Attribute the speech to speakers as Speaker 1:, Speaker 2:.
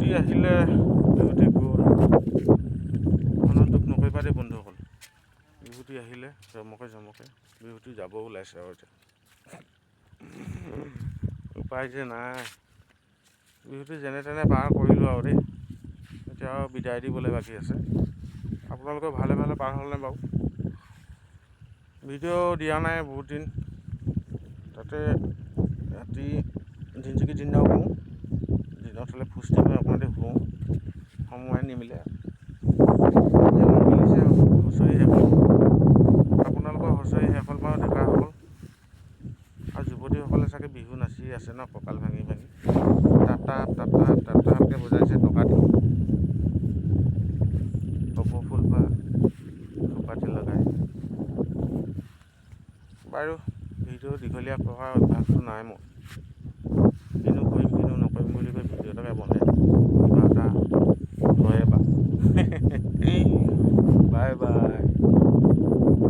Speaker 1: বিহুটি আহিলে বিহুটি গ'ল মনত দুখ নকৰিবা দেই বন্ধুসকল। বিহুটি আহিলে জমকে বিহুটি যাব ওলাইছে আৰু এতিয়া উপায় যে নাই। বিহুটি যেনে তেনে পাৰ কৰিলোঁ আৰু দেই। এতিয়া আৰু বিদায় দিবলৈ বাকী আছে। আপোনালোকে ভালে ভালে পাৰ হ'লনে বাৰু? ভিডিঅ' দিয়া নাই বহুত দিন, তাতে ৰাতি দিনচিকি দিনাও কওঁ, দিনত হ'লে ফুষ্টি হৈ অকণমান শুওঁ, সময় নিমিলে। মিলিছে হুঁচৰি শেষ হ'ল, আপোনালোকৰ হুঁচৰি শেষ হ'ল বাৰু ডেকাসকল আৰু যুৱতীসকলে চাগে বিহু নাচি আছে ন, কঁকাল ভাঙি তাপকৈ বজাইছে টকা দি কপৌ ফুল বা থোপাটি লগাই। বাৰু ভিডিঅ' দীঘলীয়া কৰাৰ অভ্যাসটো নাই মোৰ, কিনো কৰিম কিনো নকৰিম বুলি কৈ ভিডিঅ' এটাকে বনাই কিবা এটা হয়ে বা বাই বাই।